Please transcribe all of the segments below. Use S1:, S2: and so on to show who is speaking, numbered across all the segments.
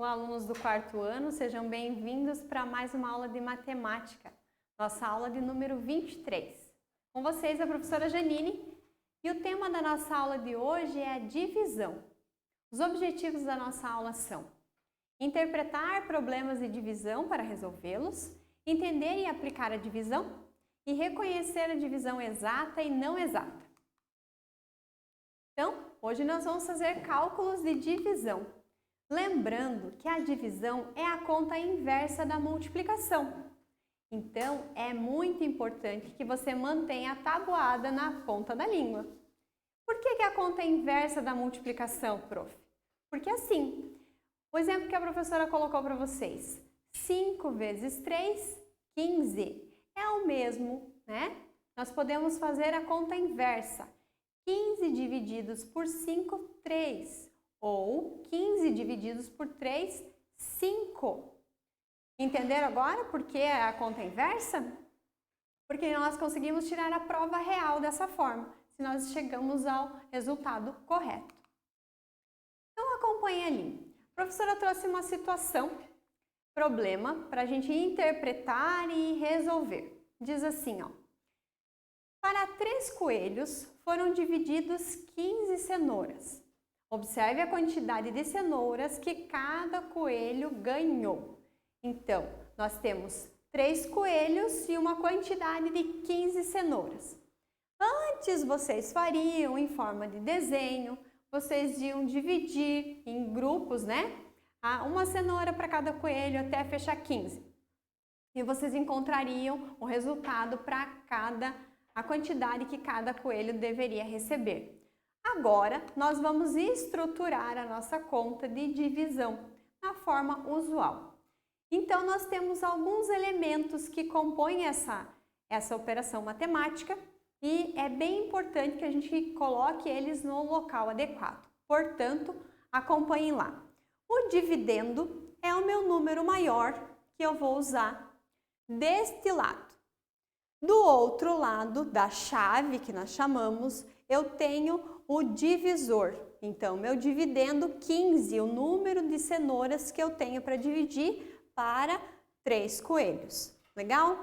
S1: Olá, alunos do quarto ano, sejam bem-vindos para mais uma aula de matemática, nossa aula de número 23. Com vocês, a professora Janine, e o tema da nossa aula de hoje é a divisão. Os objetivos da nossa aula são interpretar problemas de divisão para resolvê-los, entender e aplicar a divisão e reconhecer a divisão exata e não exata. Então, hoje nós vamos fazer cálculos de divisão. Lembrando que a divisão é a conta inversa da multiplicação. Então, é muito importante que você mantenha a tabuada na ponta da língua. Por que a conta é inversa da multiplicação, prof? Porque assim, o exemplo que a professora colocou para vocês, 5 vezes 3, 15. É o mesmo, né? Nós podemos fazer a conta inversa. 15 divididos por 5, 3. Ou 15 divididos por 3, 5. Entenderam agora por que a conta inversa? Porque nós conseguimos tirar a prova real dessa forma, se nós chegamos ao resultado correto. Então acompanhe ali. A professora trouxe uma situação, problema, para a gente interpretar e resolver. Diz assim, ó. Para 3 coelhos foram divididos 15 cenouras. Observe a quantidade de cenouras que cada coelho ganhou. Então, nós temos 3 coelhos e uma quantidade de 15 cenouras. Antes vocês fariam em forma de desenho, vocês iam dividir em grupos, né? Uma cenoura para cada coelho até fechar 15. E vocês encontrariam o resultado para a quantidade que cada coelho deveria receber. Agora, nós vamos estruturar a nossa conta de divisão na forma usual. Então, nós temos alguns elementos que compõem essa operação matemática e é bem importante que a gente coloque eles no local adequado. Portanto, acompanhem lá. O dividendo é o meu número maior que eu vou usar deste lado. Do outro lado da chave, que nós chamamos, eu tenho o divisor. Então, meu dividendo 15, o número de cenouras que eu tenho para dividir para 3 coelhos. Legal?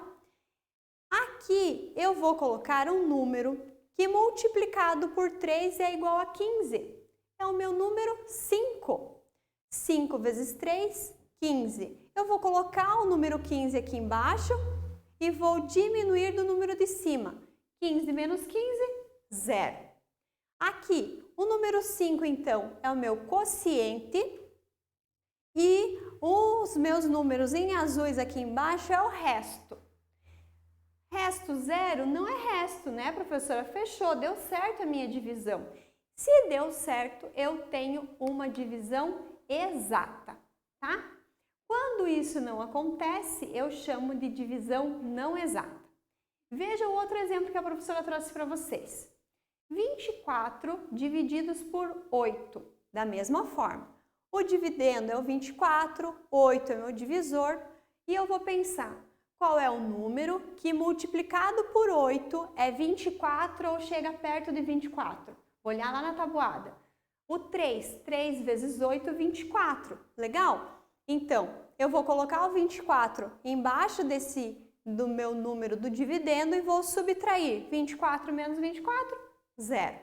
S1: Aqui eu vou colocar um número que multiplicado por 3 é igual a 15. É o meu número 5. 5 vezes 3, 15. Eu vou colocar o número 15 aqui embaixo e vou diminuir do número de cima. 15 menos 15, 0. Aqui, o número 5, então, é o meu quociente e os meus números em azuis aqui embaixo é o resto. Resto 0 não é resto, né, professora? Fechou, deu certo a minha divisão. Se deu certo, eu tenho uma divisão exata, tá? Quando isso não acontece, eu chamo de divisão não exata. Veja o outro exemplo que a professora trouxe para vocês. 24 divididos por 8, da mesma forma. O dividendo é o 24, 8 é meu divisor e eu vou pensar qual é o número que multiplicado por 8 é 24 ou chega perto de 24. Vou olhar lá na tabuada. O 3 vezes 8, 24. Legal? Então, eu vou colocar o 24 embaixo do meu número do dividendo e vou subtrair 24 menos 24. 0.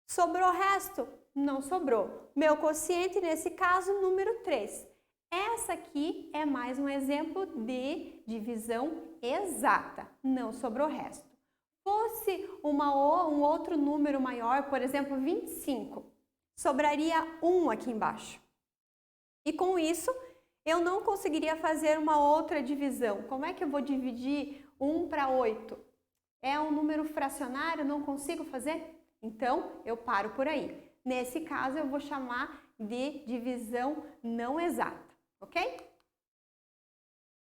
S1: Sobrou o resto? Não sobrou. Meu quociente, nesse caso, número 3. Essa aqui é mais um exemplo de divisão exata. Não sobrou o resto. Fosse um outro número maior, por exemplo, 25, sobraria 1 aqui embaixo. E com isso, eu não conseguiria fazer uma outra divisão. Como é que eu vou dividir 1 para 8? É um número fracionário, não consigo fazer? Então, eu paro por aí. Nesse caso, eu vou chamar de divisão não exata, ok?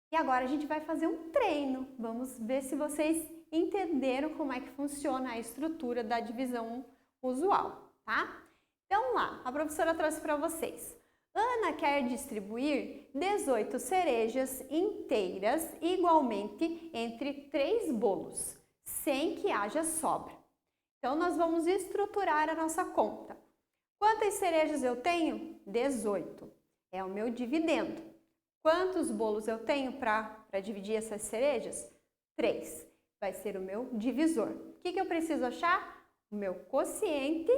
S1: E agora a gente vai fazer um treino. Vamos ver se vocês entenderam como é que funciona a estrutura da divisão usual, tá? Então, lá, a professora trouxe para vocês. Ana quer distribuir 18 cerejas inteiras igualmente entre 3 bolos, sem que haja sobra. Então, nós vamos estruturar a nossa conta. Quantas cerejas eu tenho? 18. é o meu dividendo. Quantos bolos eu tenho para dividir essas cerejas? 3. Vai ser o meu divisor. O que eu preciso achar? O meu quociente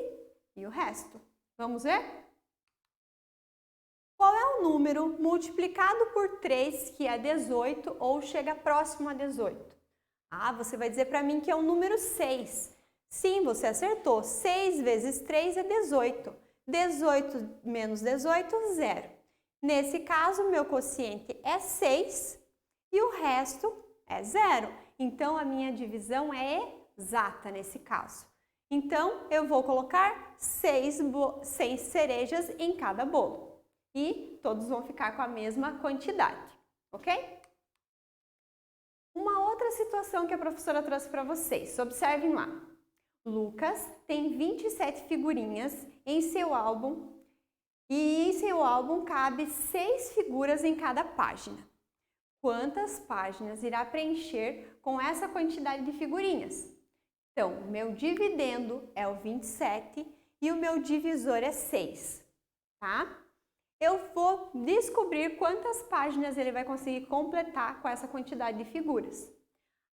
S1: e o resto. Vamos ver? Qual é o número multiplicado por 3 que é 18 ou chega próximo a 18? Ah, você vai dizer para mim que é o número 6. Sim, você acertou. 6 vezes 3 é 18. 18 menos 18, 0. Nesse caso, meu quociente é 6 e o resto é 0. Então, a minha divisão é exata nesse caso. Então, eu vou colocar 6 cerejas em cada bolo. E todos vão ficar com a mesma quantidade, ok? Uma outra situação que a professora trouxe para vocês, observem lá. Lucas tem 27 figurinhas em seu álbum e em seu álbum cabe 6 figuras em cada página. Quantas páginas irá preencher com essa quantidade de figurinhas? Então, meu dividendo é o 27 e o meu divisor é 6, tá? Eu vou descobrir quantas páginas ele vai conseguir completar com essa quantidade de figuras.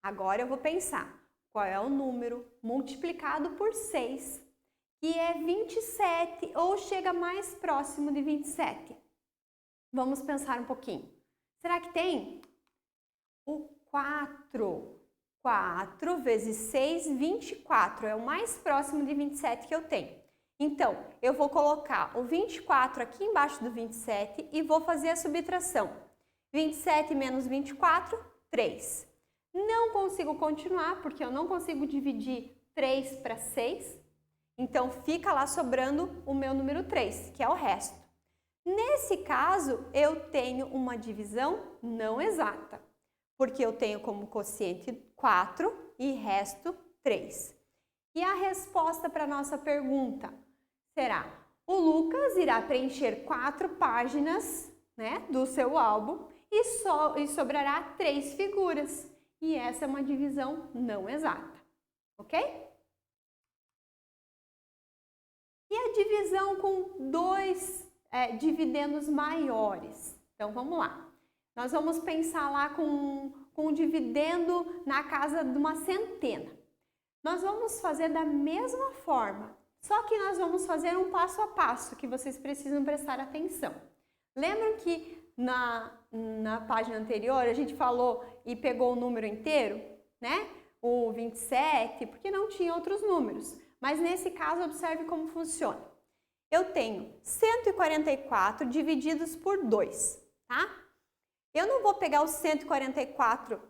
S1: Agora eu vou pensar qual é o número multiplicado por 6, que é 27 ou chega mais próximo de 27. Vamos pensar um pouquinho. Será que tem? O 4. 4 vezes 6, 24. É o mais próximo de 27 que eu tenho. Então, eu vou colocar o 24 aqui embaixo do 27 e vou fazer a subtração. 27 menos 24, 3. Não consigo continuar porque eu não consigo dividir 3 para 6. Então, fica lá sobrando o meu número 3, que é o resto. Nesse caso, eu tenho uma divisão não exata, porque eu tenho como quociente 4 e resto 3. E a resposta para a nossa pergunta será: o Lucas irá preencher 4 páginas, né, do seu álbum e sobrará 3 figuras. E essa é uma divisão não exata, ok? E a divisão com 2 dividendos maiores? Então, vamos lá. Nós vamos pensar lá com um dividendo na casa de uma centena. Nós vamos fazer da mesma forma, só que nós vamos fazer um passo a passo que vocês precisam prestar atenção. Lembram que na página anterior a gente falou e pegou o número inteiro, né? O 27, porque não tinha outros números. Mas nesse caso, observe como funciona. Eu tenho 144 divididos por 2, tá? Eu não vou pegar os 144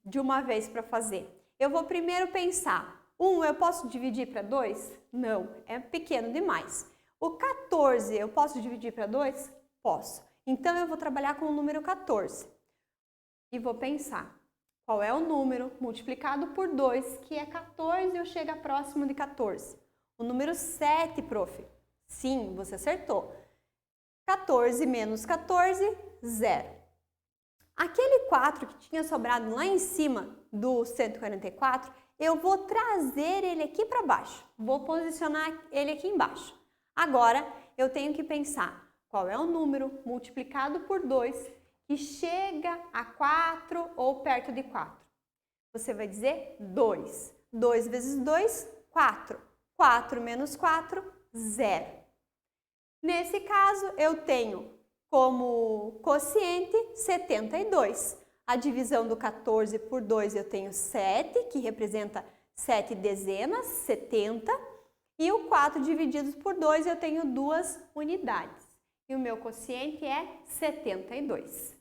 S1: de uma vez para fazer. Eu vou primeiro pensar, 1 eu posso dividir para 2? Não, é pequeno demais. O 14 eu posso dividir para 2? Posso. Então, eu vou trabalhar com o número 14. E vou pensar, qual é o número multiplicado por 2, que é 14 ou chega próximo de 14? O número 7, prof. Sim, você acertou. 14 menos 14, 0. Aquele 4 que tinha sobrado lá em cima do 144, eu vou trazer ele aqui para baixo. Vou posicionar ele aqui embaixo. Agora, eu tenho que pensar qual é o número multiplicado por 2 que chega a 4 ou perto de 4. Você vai dizer 2. 2 vezes 2, 4. 4 menos 4, 0. Nesse caso, eu tenho como quociente 72. A divisão do 14 por 2 eu tenho 7, que representa 7 dezenas, 70. E o 4 dividido por 2 eu tenho 2 unidades. E o meu quociente é 72.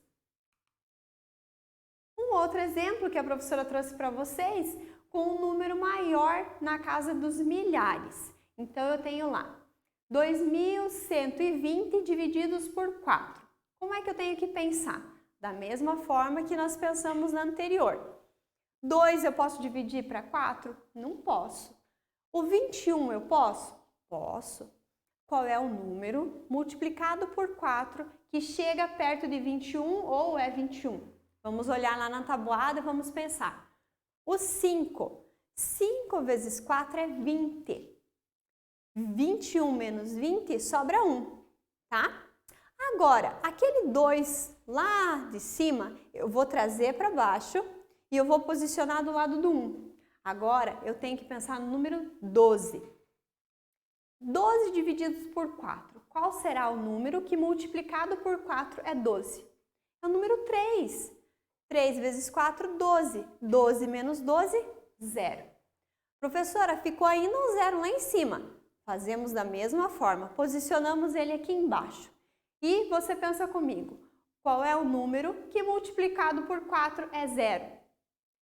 S1: Um outro exemplo que a professora trouxe para vocês com um número maior na casa dos milhares. Então, eu tenho lá 2.120 divididos por 4. Como é que eu tenho que pensar? Da mesma forma que nós pensamos na anterior. 2 eu posso dividir para 4? Não posso. O 21 eu posso? Posso. Qual é o número multiplicado por 4 que chega perto de 21 ou é 21? Vamos olhar lá na tabuada e vamos pensar. O 5. 5 vezes 4 é 20. 21 menos 20 sobra 1, tá? Agora, aquele 2 lá de cima, eu vou trazer para baixo e eu vou posicionar do lado do 1. Agora, eu tenho que pensar no número 12. 12 divididos por 4. Qual será o número que multiplicado por 4 é 12? É o número 3. 3 vezes 4, 12. 12 menos 12, 0. Professora, ficou ainda um 0 lá em cima. Fazemos da mesma forma, posicionamos ele aqui embaixo. E você pensa comigo, qual é o número que multiplicado por 4 é 0?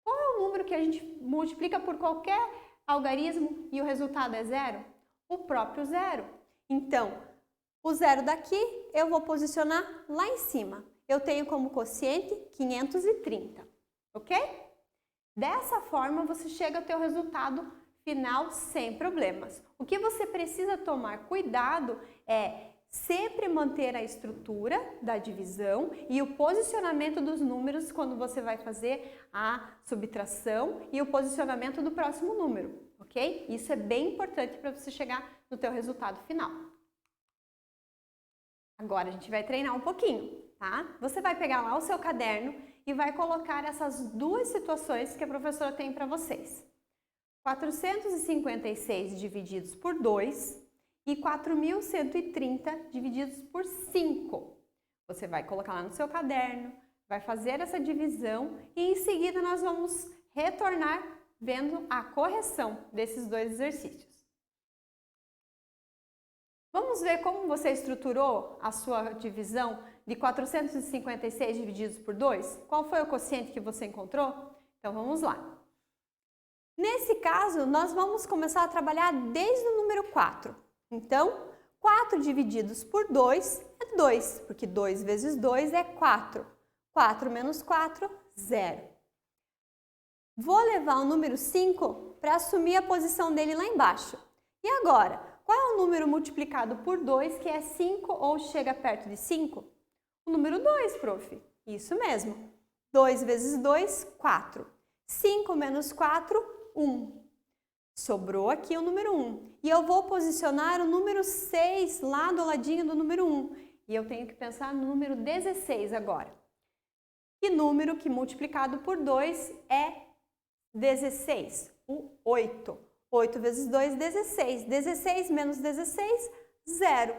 S1: Qual é o número que a gente multiplica por qualquer algarismo e o resultado é 0? O próprio 0. Então, o 0 daqui eu vou posicionar lá em cima. Eu tenho como quociente 530, ok? Dessa forma, você chega ao teu resultado final sem problemas. O que você precisa tomar cuidado é sempre manter a estrutura da divisão e o posicionamento dos números quando você vai fazer a subtração e o posicionamento do próximo número, ok? Isso é bem importante para você chegar no teu resultado final. Agora a gente vai treinar um pouquinho, tá? Você vai pegar lá o seu caderno e vai colocar essas duas situações que a professora tem para vocês. 456 divididos por 2 e 4.130 divididos por 5. Você vai colocar lá no seu caderno, vai fazer essa divisão e em seguida nós vamos retornar vendo a correção desses dois exercícios. Vamos ver como você estruturou a sua divisão de 456 divididos por 2? Qual foi o quociente que você encontrou? Então vamos lá. Nesse caso, nós vamos começar a trabalhar desde o número 4. Então, 4 divididos por 2 é 2, porque 2 vezes 2 é 4. 4 menos 4, 0. Vou levar o número 5 para assumir a posição dele lá embaixo. E agora, qual é o número multiplicado por 2 que é 5 ou chega perto de 5? O número 2, prof. Isso mesmo. 2 vezes 2, 4. 5 menos 4, 1. Sobrou aqui o número 1. E eu vou posicionar o número 6 lá do ladinho do número 1. E eu tenho que pensar no número 16 agora. Que número que multiplicado por 2 é 16? O 8. 8 vezes 2, 16. 16 menos 16, 0.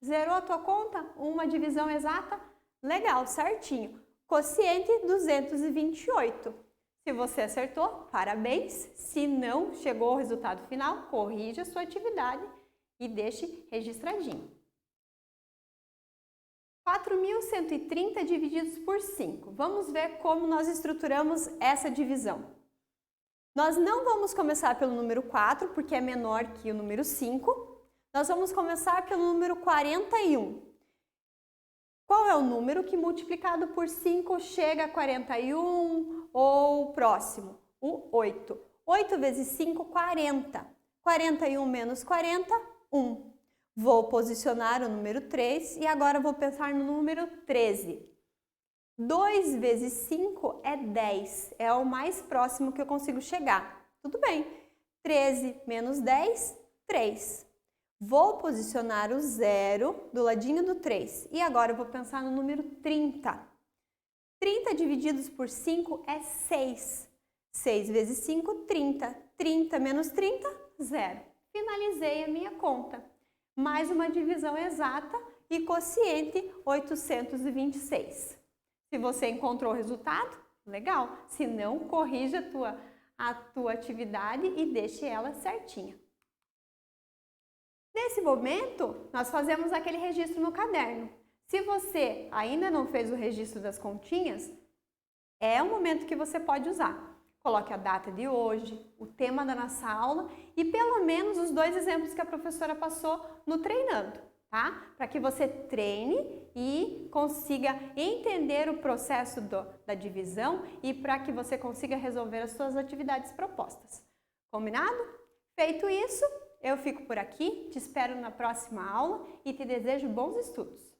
S1: Zerou a tua conta? Uma divisão exata? Legal, certinho. Quociente 228. Se você acertou, parabéns. Se não chegou ao resultado final, corrija a sua atividade e deixe registradinho. 4.130 divididos por 5. Vamos ver como nós estruturamos essa divisão. Nós não vamos começar pelo número 4, porque é menor que o número 5. Nós vamos começar pelo número 41. Qual é o número que multiplicado por 5 chega a 41 ou próximo? O 8. 8 vezes 5, 40. 41 menos 40, 1. Vou posicionar o número 3 e agora vou pensar no número 13. 2 vezes 5 é 10. É o mais próximo que eu consigo chegar. Tudo bem. 13 menos 10, 3. Vou posicionar o 0 do ladinho do 3. E agora eu vou pensar no número 30. 30 divididos por 5 é 6. 6 vezes 5, 30. 30 menos 30, 0. Finalizei a minha conta. Mais uma divisão exata e quociente 826. Se você encontrou o resultado, legal. Se não, corrija a tua atividade e deixe ela certinha. Nesse momento, nós fazemos aquele registro no caderno. Se você ainda não fez o registro das continhas, é o momento que você pode usar. Coloque a data de hoje, o tema da nossa aula e pelo menos os 2 exemplos que a professora passou no treinando, tá? Para que você treine e consiga entender o processo da divisão e para que você consiga resolver as suas atividades propostas. Combinado? Feito isso, eu fico por aqui, te espero na próxima aula e te desejo bons estudos.